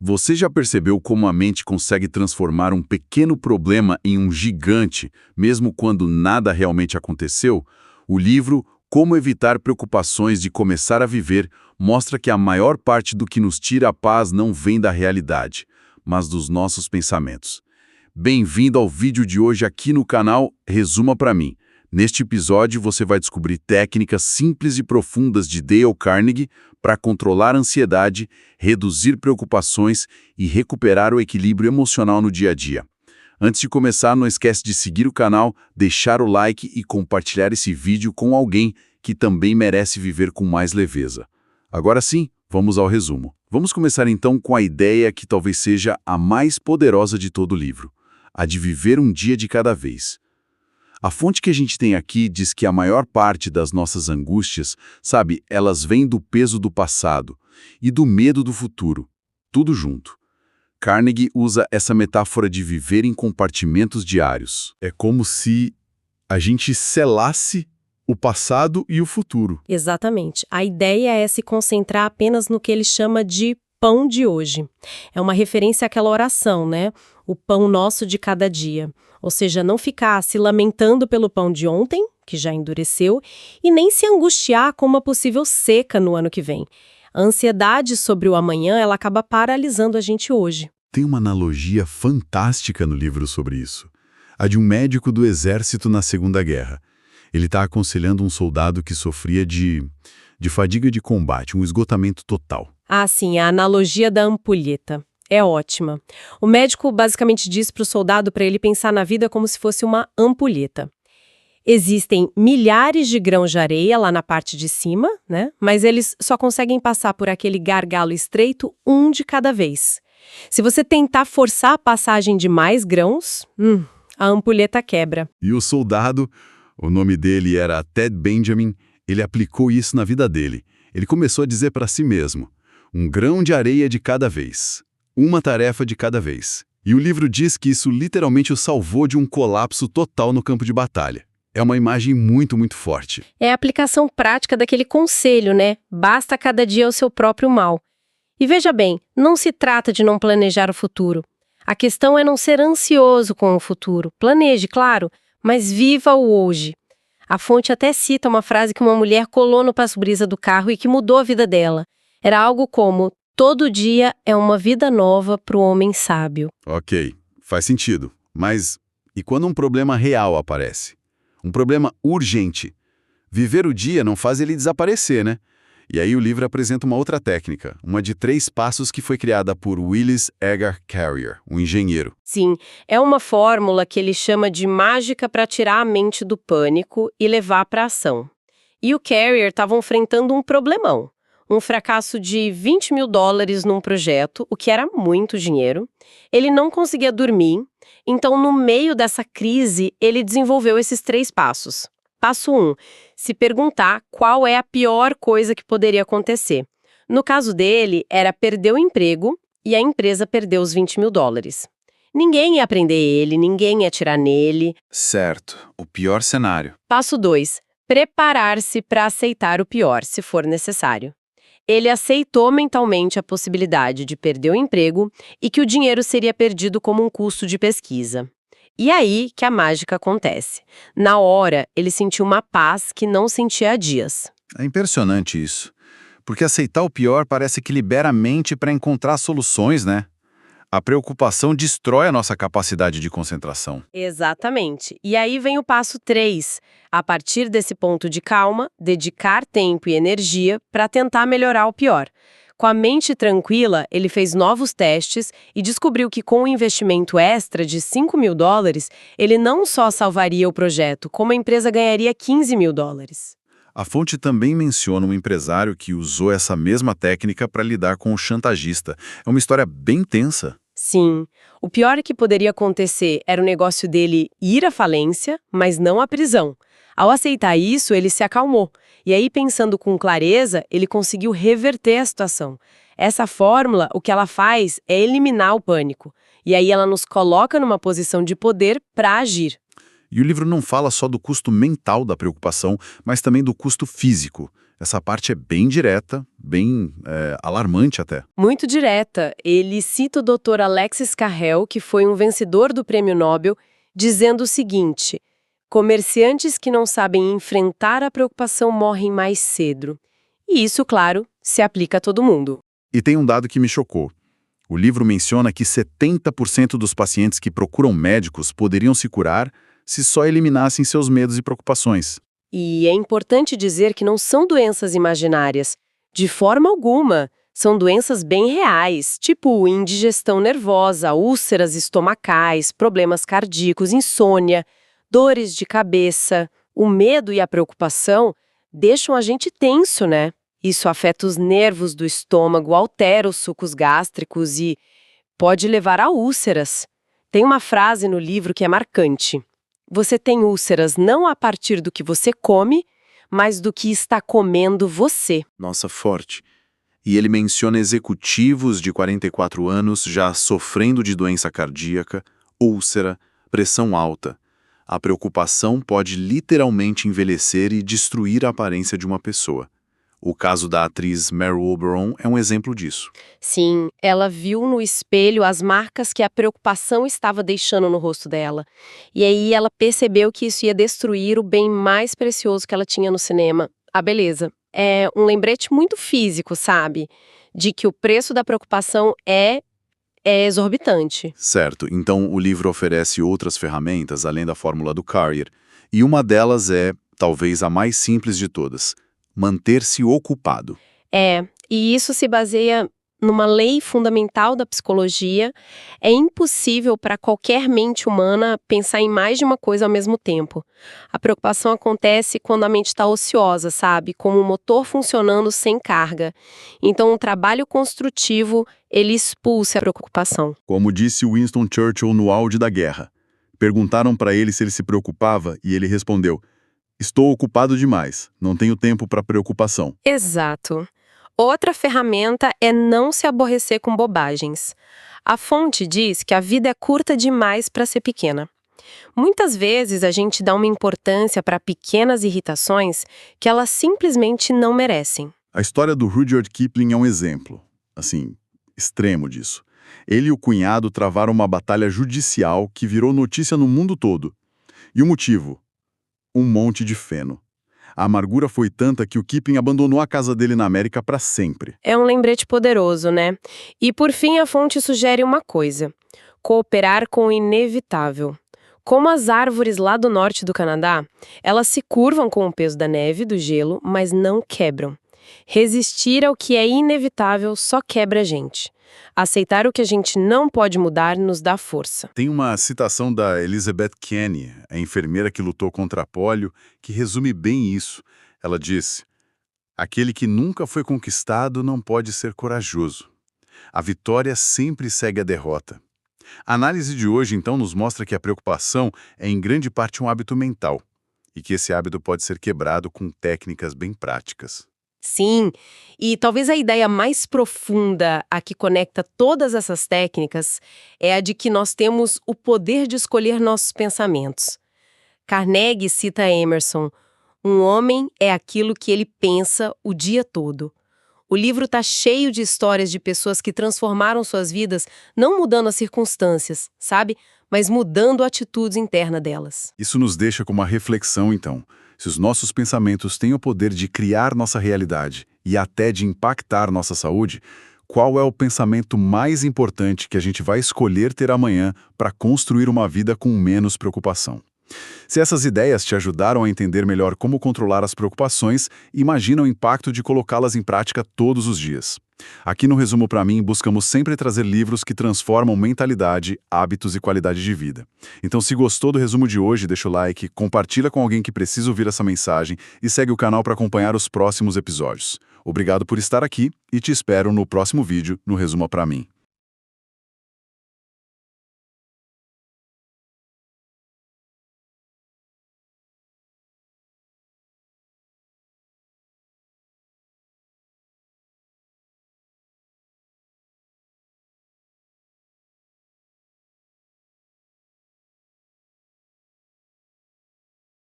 Você já percebeu como a mente consegue transformar um pequeno problema em um gigante, mesmo quando nada realmente aconteceu? O livro Como Evitar Preocupações de Começar a Viver mostra que a maior parte do que nos tira a paz não vem da realidade, mas dos nossos pensamentos. Bem-vindo ao vídeo de hoje aqui no canal Resuma Pra Mim. Neste episódio você vai descobrir técnicas simples e profundas de Dale Carnegie para controlar a ansiedade, reduzir preocupações e recuperar o equilíbrio emocional no dia a dia. Antes de começar, não esquece de seguir o canal, deixar o like e compartilhar esse vídeo com alguém que também merece viver com mais leveza. Agora sim, vamos ao resumo. Vamos começar então com a ideia que talvez seja a mais poderosa de todo o livro, a de viver um dia de cada vez. A fonte que a gente tem aqui diz que a maior parte das nossas angústias, elas vêm do peso do passado e do medo do futuro, tudo junto. Carnegie usa essa metáfora de viver em compartimentos diários. É como se a gente selasse o passado e o futuro. Exatamente. A ideia é se concentrar apenas no que ele chama de pão de hoje. É uma referência àquela oração, né? O pão nosso de cada dia. Ou seja, não ficar se lamentando pelo pão de ontem, que já endureceu, e nem se angustiar com uma possível seca no ano que vem. A ansiedade sobre o amanhã, ela acaba paralisando a gente hoje. Tem uma analogia fantástica no livro sobre isso. A de um médico do exército na Segunda Guerra. Ele está aconselhando um soldado que sofria de fadiga de combate, um esgotamento total. Ah, sim, a analogia da ampulheta. É ótima. O médico basicamente diz para o soldado para ele pensar na vida como se fosse uma ampulheta. Existem milhares de grãos de areia lá na parte de cima, né? Mas eles só conseguem passar por aquele gargalo estreito um de cada vez. Se você tentar forçar a passagem de mais grãos, a ampulheta quebra. E o soldado, o nome dele era Ted Benjamin, ele aplicou isso na vida dele. Ele começou a dizer para si mesmo, um grão de areia de cada vez. Uma tarefa de cada vez. E o livro diz que isso literalmente o salvou de um colapso total no campo de batalha. É uma imagem muito, muito forte. É a aplicação prática daquele conselho, né? Basta cada dia o seu próprio mal. E veja bem, não se trata de não planejar o futuro. A questão é não ser ansioso com o futuro. Planeje, claro, mas viva o hoje. A fonte até cita uma frase que uma mulher colou no passo-brisa do carro e que mudou a vida dela. Era algo como: todo dia é uma vida nova para o homem sábio. Ok, faz sentido. Mas e quando um problema real aparece? Um problema urgente. Viver o dia não faz ele desaparecer, né? E aí o livro apresenta uma outra técnica, uma de 3 passos que foi criada por Willis Edgar Carrier, um engenheiro. Sim, é uma fórmula que ele chama de mágica para tirar a mente do pânico e levar para a ação. E o Carrier estava enfrentando um problemão. Um fracasso de $20 mil num projeto, o que era muito dinheiro. Ele não conseguia dormir, então no meio dessa crise ele desenvolveu esses 3 passos. Passo 1, se perguntar qual é a pior coisa que poderia acontecer. No caso dele, era perder o emprego e a empresa perdeu os $20 mil. Ninguém ia prender ele, ninguém ia atirar nele. Certo, o pior cenário. Passo 2, preparar-se para aceitar o pior, se for necessário. Ele aceitou mentalmente a possibilidade de perder o emprego e que o dinheiro seria perdido como um custo de pesquisa. E aí que a mágica acontece. Na hora, ele sentiu uma paz que não sentia há dias. É impressionante isso, porque aceitar o pior parece que libera a mente para encontrar soluções, né? A preocupação destrói a nossa capacidade de concentração. Exatamente. E aí vem o passo 3. A partir desse ponto de calma, dedicar tempo e energia para tentar melhorar o pior. Com a mente tranquila, ele fez novos testes e descobriu que com um investimento extra de $5 mil, ele não só salvaria o projeto, como a empresa ganharia $15 mil. A fonte também menciona um empresário que usou essa mesma técnica para lidar com o chantagista. É uma história bem tensa. Sim. O pior que poderia acontecer era o negócio dele ir à falência, mas não à prisão. Ao aceitar isso, ele se acalmou. E aí, pensando com clareza, ele conseguiu reverter a situação. Essa fórmula, o que ela faz é eliminar o pânico. E aí ela nos coloca numa posição de poder para agir. E o livro não fala só do custo mental da preocupação, mas também do custo físico. Essa parte é bem direta, bem alarmante até. Muito direta. Ele cita o Dr. Alexis Carrel, que foi um vencedor do Prêmio Nobel, dizendo o seguinte: comerciantes que não sabem enfrentar a preocupação morrem mais cedo. E isso, claro, se aplica a todo mundo. E tem um dado que me chocou. O livro menciona que 70% dos pacientes que procuram médicos poderiam se curar se só eliminassem seus medos e preocupações. E é importante dizer que não são doenças imaginárias. De forma alguma. São doenças bem reais, tipo indigestão nervosa, úlceras estomacais, problemas cardíacos, insônia, dores de cabeça. O medo e a preocupação deixam a gente tenso, né? Isso afeta os nervos do estômago, altera os sucos gástricos e pode levar a úlceras. Tem uma frase no livro que é marcante. Você tem úlceras não a partir do que você come, mas do que está comendo você. Nossa, forte. E ele menciona executivos de 44 anos já sofrendo de doença cardíaca, úlcera, pressão alta. A preocupação pode literalmente envelhecer e destruir a aparência de uma pessoa. O caso da atriz Mary Oberon é um exemplo disso. Sim, ela viu no espelho as marcas que a preocupação estava deixando no rosto dela. E aí ela percebeu que isso ia destruir o bem mais precioso que ela tinha no cinema, a beleza. É um lembrete muito físico, sabe? De que o preço da preocupação é exorbitante. Certo, então o livro oferece outras ferramentas além da fórmula do Carrier. E uma delas é, talvez a mais simples de todas, manter-se ocupado. E isso se baseia numa lei fundamental da psicologia. É impossível para qualquer mente humana pensar em mais de uma coisa ao mesmo tempo. A preocupação acontece quando a mente está ociosa, sabe? Como um motor funcionando sem carga. Então, um trabalho construtivo, ele expulsa a preocupação. Como disse Winston Churchill no auge da guerra. Perguntaram para ele se ele se preocupava e ele respondeu: estou ocupado demais, não tenho tempo para preocupação. Exato. Outra ferramenta é não se aborrecer com bobagens. A fonte diz que a vida é curta demais para ser pequena. Muitas vezes a gente dá uma importância para pequenas irritações que elas simplesmente não merecem. A história do Rudyard Kipling é um exemplo, assim, extremo disso. Ele e o cunhado travaram uma batalha judicial que virou notícia no mundo todo. E o motivo? Um monte de feno. A amargura foi tanta que o Kipling abandonou a casa dele na América para sempre. É um lembrete poderoso, né? E por fim a fonte sugere uma coisa: cooperar com o inevitável. Como as árvores lá do norte do Canadá, elas se curvam com o peso da neve e do gelo, mas não quebram. Resistir ao que é inevitável só quebra a gente. Aceitar o que a gente não pode mudar nos dá força. Tem uma citação da Elizabeth Kenney, a enfermeira que lutou contra a pólio, que resume bem isso. Ela disse: aquele que nunca foi conquistado não pode ser corajoso. A vitória sempre segue a derrota. A análise de hoje, então, nos mostra que a preocupação é em grande parte um hábito mental e que esse hábito pode ser quebrado com técnicas bem práticas. Sim, e talvez a ideia mais profunda a que conecta todas essas técnicas é a de que nós temos o poder de escolher nossos pensamentos. Carnegie cita Emerson: um homem é aquilo que ele pensa o dia todo. O livro está cheio de histórias de pessoas que transformaram suas vidas não mudando as circunstâncias, sabe? Mas mudando a atitude interna delas. Isso nos deixa com uma reflexão, então. Se os nossos pensamentos têm o poder de criar nossa realidade e até de impactar nossa saúde, qual é o pensamento mais importante que a gente vai escolher ter amanhã para construir uma vida com menos preocupação? Se essas ideias te ajudaram a entender melhor como controlar as preocupações, imagina o impacto de colocá-las em prática todos os dias. Aqui no Resumo Pra Mim, buscamos sempre trazer livros que transformam mentalidade, hábitos e qualidade de vida. Então, se gostou do resumo de hoje, deixa o like, compartilha com alguém que precisa ouvir essa mensagem e segue o canal para acompanhar os próximos episódios. Obrigado por estar aqui e te espero no próximo vídeo no Resumo Pra Mim.